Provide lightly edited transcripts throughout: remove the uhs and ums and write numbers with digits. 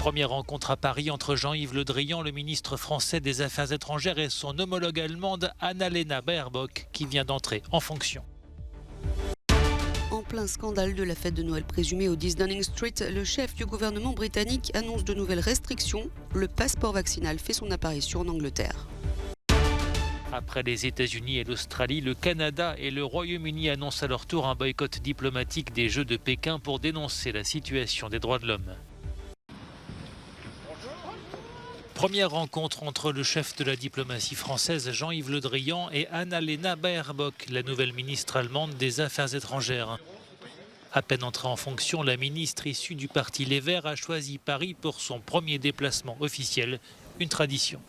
Première rencontre à Paris entre Jean-Yves Le Drian, le ministre français des Affaires étrangères, et son homologue allemande Annalena Baerbock, qui vient d'entrer en fonction. En plein scandale de la fête de Noël présumée au 10 Downing Street, le chef du gouvernement britannique annonce de nouvelles restrictions. Le passeport vaccinal fait son apparition en Angleterre. Après les États-Unis et l'Australie, le Canada et le Royaume-Uni annoncent à leur tour un boycott diplomatique des Jeux de Pékin pour dénoncer la situation des droits de l'homme. Première rencontre entre le chef de la diplomatie française Jean-Yves Le Drian et Annalena Baerbock, la nouvelle ministre allemande des Affaires étrangères. À peine entrée en fonction, la ministre issue du parti Les Verts a choisi Paris pour son premier déplacement officiel, une tradition.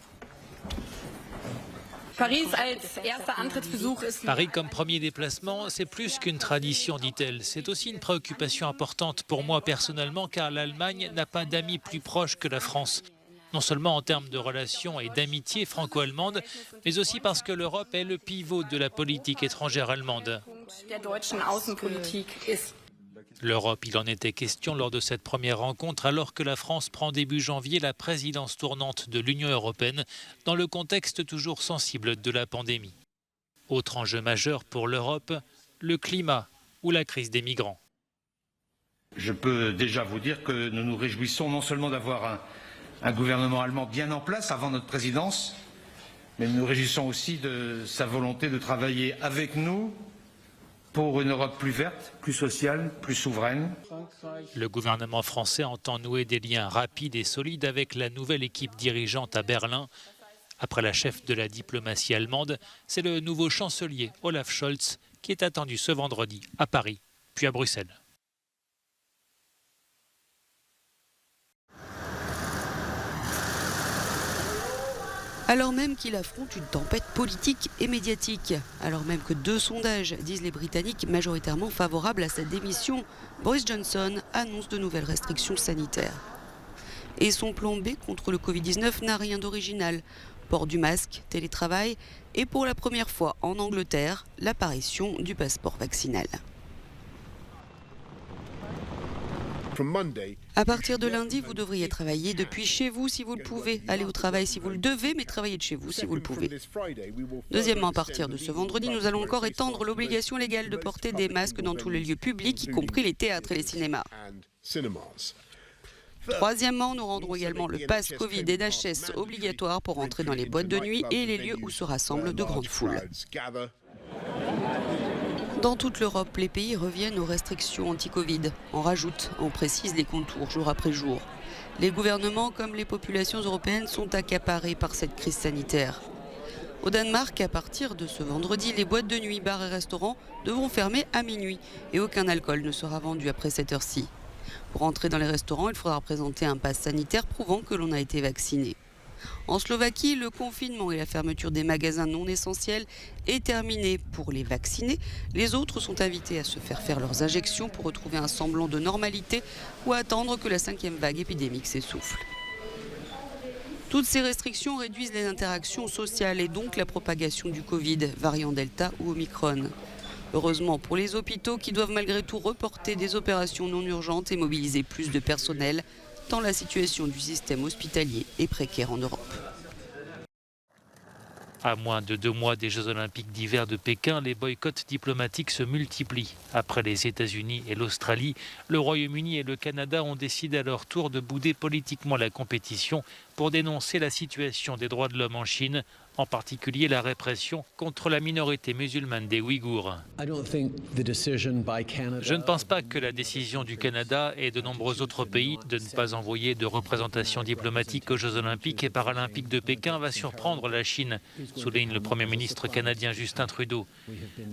Paris comme premier déplacement, c'est plus qu'une tradition, dit-elle. C'est aussi une préoccupation importante pour moi personnellement, car l'Allemagne n'a pas d'amis plus proches que la France. Non seulement en termes de relations et d'amitié franco-allemande, mais aussi parce que l'Europe est le pivot de la politique étrangère allemande. L'Europe, il en était question lors de cette première rencontre, alors que la France prend début janvier la présidence tournante de l'Union européenne, dans le contexte toujours sensible de la pandémie. Autre enjeu majeur pour l'Europe, le climat ou la crise des migrants. Je peux déjà vous dire que nous nous réjouissons non seulement d'avoir un gouvernement allemand bien en place avant notre présidence, mais nous nous réjouissons aussi de sa volonté de travailler avec nous pour une Europe plus verte, plus sociale, plus souveraine. Le gouvernement français entend nouer des liens rapides et solides avec la nouvelle équipe dirigeante à Berlin. Après la chef de la diplomatie allemande, c'est le nouveau chancelier Olaf Scholz qui est attendu ce vendredi à Paris, puis à Bruxelles. Alors même qu'il affronte une tempête politique et médiatique, alors même que 2 sondages disent les Britanniques majoritairement favorables à sa démission, Boris Johnson annonce de nouvelles restrictions sanitaires. Et son plan B contre le Covid-19 n'a rien d'original. Port du masque, télétravail et pour la première fois en Angleterre, l'apparition du passeport vaccinal. À partir de lundi, vous devriez travailler depuis chez vous si vous le pouvez, aller au travail si vous le devez, mais travailler de chez vous si vous le pouvez. Deuxièmement, à partir de ce vendredi, nous allons encore étendre l'obligation légale de porter des masques dans tous les lieux publics, y compris les théâtres et les cinémas. Troisièmement, nous rendrons également le pass Covid et NHS obligatoire pour entrer dans les boîtes de nuit et les lieux où se rassemblent de grandes foules. Dans toute l'Europe, les pays reviennent aux restrictions anti-Covid. On rajoute, on précise les contours jour après jour. Les gouvernements comme les populations européennes sont accaparés par cette crise sanitaire. Au Danemark, à partir de ce vendredi, les boîtes de nuit, bars et restaurants devront fermer à minuit et aucun alcool ne sera vendu après cette heure-ci. Pour entrer dans les restaurants, il faudra présenter un pass sanitaire prouvant que l'on a été vacciné. En Slovaquie, le confinement et la fermeture des magasins non essentiels est terminé pour les vaccinés. Les autres sont invités à se faire leurs injections pour retrouver un semblant de normalité ou à attendre que la 5e vague épidémique s'essouffle. Toutes ces restrictions réduisent les interactions sociales et donc la propagation du Covid, variant Delta ou Omicron. Heureusement pour les hôpitaux qui doivent malgré tout reporter des opérations non urgentes et mobiliser plus de personnel, tant la situation du système hospitalier est précaire en Europe. À moins de 2 mois des Jeux Olympiques d'hiver de Pékin, les boycotts diplomatiques se multiplient. Après les États-Unis et l'Australie, le Royaume-Uni et le Canada ont décidé à leur tour de bouder politiquement la compétition pour dénoncer la situation des droits de l'homme en Chine, en particulier la répression contre la minorité musulmane des Ouïghours. Je ne pense pas que la décision du Canada et de nombreux autres pays de ne pas envoyer de représentation diplomatique aux Jeux Olympiques et Paralympiques de Pékin va surprendre la Chine, souligne le Premier ministre canadien Justin Trudeau.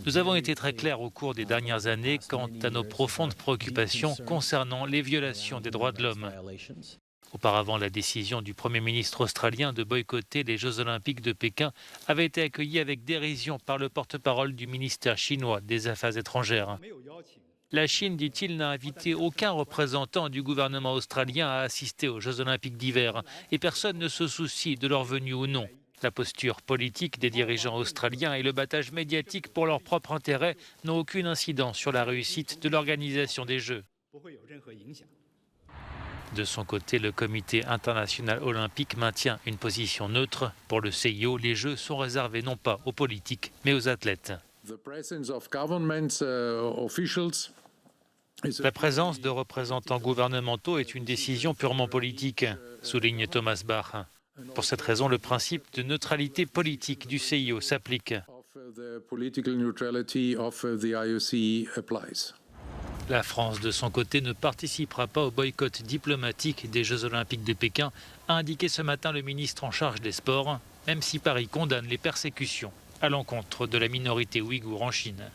Nous avons été très clairs au cours des dernières années quant à nos profondes préoccupations concernant les violations des droits de l'homme. Auparavant, la décision du Premier ministre australien de boycotter les Jeux Olympiques de Pékin avait été accueillie avec dérision par le porte-parole du ministère chinois des Affaires étrangères. La Chine, dit-il, n'a invité aucun représentant du gouvernement australien à assister aux Jeux Olympiques d'hiver et personne ne se soucie de leur venue ou non. La posture politique des dirigeants australiens et le battage médiatique pour leur propre intérêt n'ont aucune incidence sur la réussite de l'organisation des Jeux. De son côté, le comité international olympique maintient une position neutre. Pour le CIO, les Jeux sont réservés non pas aux politiques, mais aux athlètes. La présence de représentants gouvernementaux est une décision purement politique, souligne Thomas Bach. Pour cette raison, le principe de neutralité politique du CIO s'applique. La France, de son côté, ne participera pas au boycott diplomatique des Jeux Olympiques de Pékin, a indiqué ce matin le ministre en charge des Sports, même si Paris condamne les persécutions à l'encontre de la minorité ouïghour en Chine.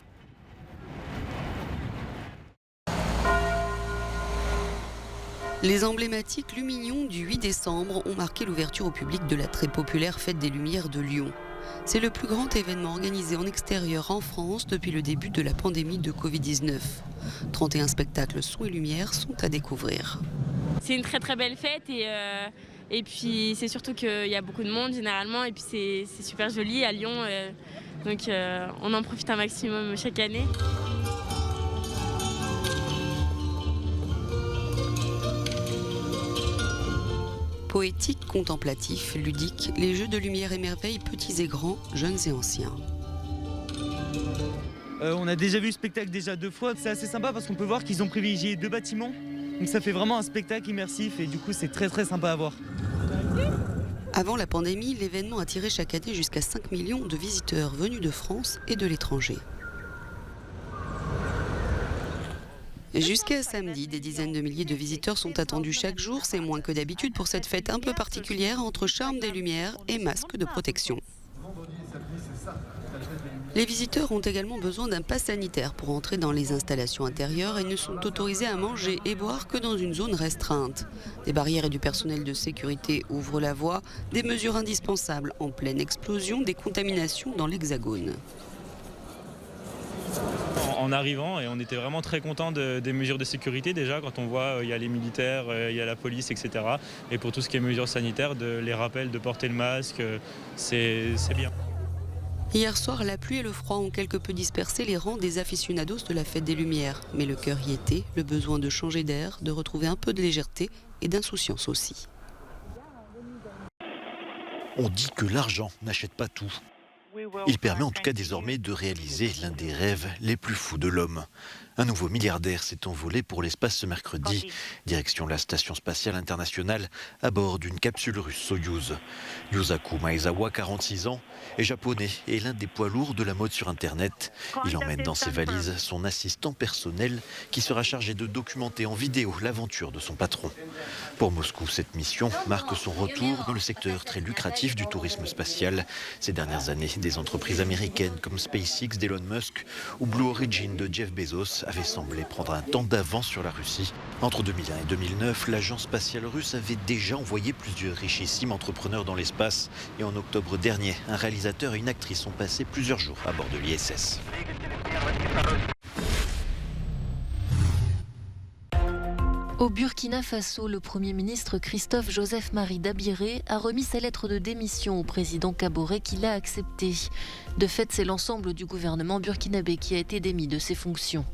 Les emblématiques Lumignons du 8 décembre ont marqué l'ouverture au public de la très populaire Fête des Lumières de Lyon. C'est le plus grand événement organisé en extérieur en France depuis le début de la pandémie de Covid-19. 31 spectacles son et lumière sont à découvrir. C'est une très très belle fête et puis c'est surtout qu'il y a beaucoup de monde généralement et puis c'est super joli à Lyon. Donc on en profite un maximum chaque année. Poétique, contemplatif, ludique, les jeux de lumière émerveillent petits et grands, jeunes et anciens. On a déjà vu le spectacle 2 fois. C'est assez sympa parce qu'on peut voir qu'ils ont privilégié 2 bâtiments. Donc ça fait vraiment un spectacle immersif et du coup c'est très sympa à voir. Avant la pandémie, l'événement attirait chaque année jusqu'à 5 millions de visiteurs venus de France et de l'étranger. Jusqu'à samedi, des dizaines de milliers de visiteurs sont attendus chaque jour. C'est moins que d'habitude pour cette fête un peu particulière entre charme des lumières et masques de protection. Les visiteurs ont également besoin d'un pass sanitaire pour entrer dans les installations intérieures et ne sont autorisés à manger et boire que dans une zone restreinte. Des barrières et du personnel de sécurité ouvrent la voie, des mesures indispensables en pleine explosion des contaminations dans l'Hexagone. En arrivant, et on était vraiment très contents des mesures de sécurité déjà, quand on voit il y a les militaires, il y a la police, etc. Et pour tout ce qui est mesures sanitaires, les rappels de porter le masque, c'est bien. Hier soir, la pluie et le froid ont quelque peu dispersé les rangs des aficionados de la Fête des Lumières. Mais le cœur y était, le besoin de changer d'air, de retrouver un peu de légèreté et d'insouciance aussi. On dit que l'argent n'achète pas tout. Il permet en tout cas désormais de réaliser l'un des rêves les plus fous de l'homme. Un nouveau milliardaire s'est envolé pour l'espace ce mercredi. Direction la station spatiale internationale à bord d'une capsule russe Soyouz. Yusaku Maezawa, 46 ans, est japonais et l'un des poids lourds de la mode sur Internet. Il emmène dans ses valises son assistant personnel qui sera chargé de documenter en vidéo l'aventure de son patron. Pour Moscou, cette mission marque son retour dans le secteur très lucratif du tourisme spatial. Ces dernières années, des entreprises américaines comme SpaceX d'Elon Musk ou Blue Origin de Jeff Bezos avaient semblé prendre un temps d'avance sur la Russie. Entre 2001 et 2009, l'agence spatiale russe avait déjà envoyé plusieurs richissimes entrepreneurs dans l'espace. Et en octobre dernier, un réalisateur et une actrice ont passé plusieurs jours à bord de l'ISS. Au Burkina Faso, le Premier ministre Christophe Joseph Marie Dabiré a remis sa lettre de démission au président Kaboré qui l'a acceptée. De fait, c'est l'ensemble du gouvernement burkinabé qui a été démis de ses fonctions.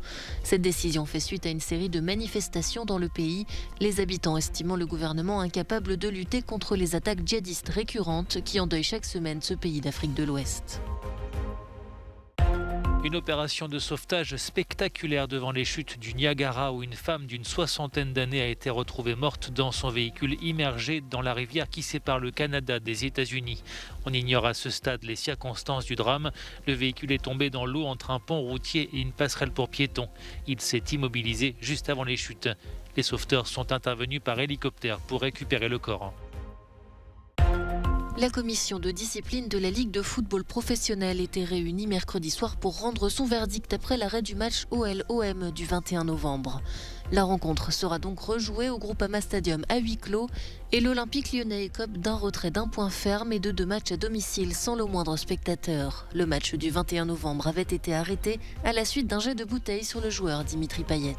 Cette décision fait suite à une série de manifestations dans le pays, les habitants estimant le gouvernement incapable de lutter contre les attaques djihadistes récurrentes qui endeuillent chaque semaine ce pays d'Afrique de l'Ouest. Une opération de sauvetage spectaculaire devant les chutes du Niagara où une femme d'une 60aine d'années a été retrouvée morte dans son véhicule immergé dans la rivière qui sépare le Canada des États-Unis. On ignore à ce stade les circonstances du drame. Le véhicule est tombé dans l'eau entre un pont routier et une passerelle pour piétons. Il s'est immobilisé juste avant les chutes. Les sauveteurs sont intervenus par hélicoptère pour récupérer le corps. La commission de discipline de la Ligue de football professionnel était réunie mercredi soir pour rendre son verdict après l'arrêt du match OL-OM du 21 novembre. La rencontre sera donc rejouée au Groupama Stadium à huis clos et l'Olympique lyonnais écope d'un retrait d'un point ferme et de 2 matchs à domicile sans le moindre spectateur. Le match du 21 novembre avait été arrêté à la suite d'un jet de bouteille sur le joueur Dimitri Payet.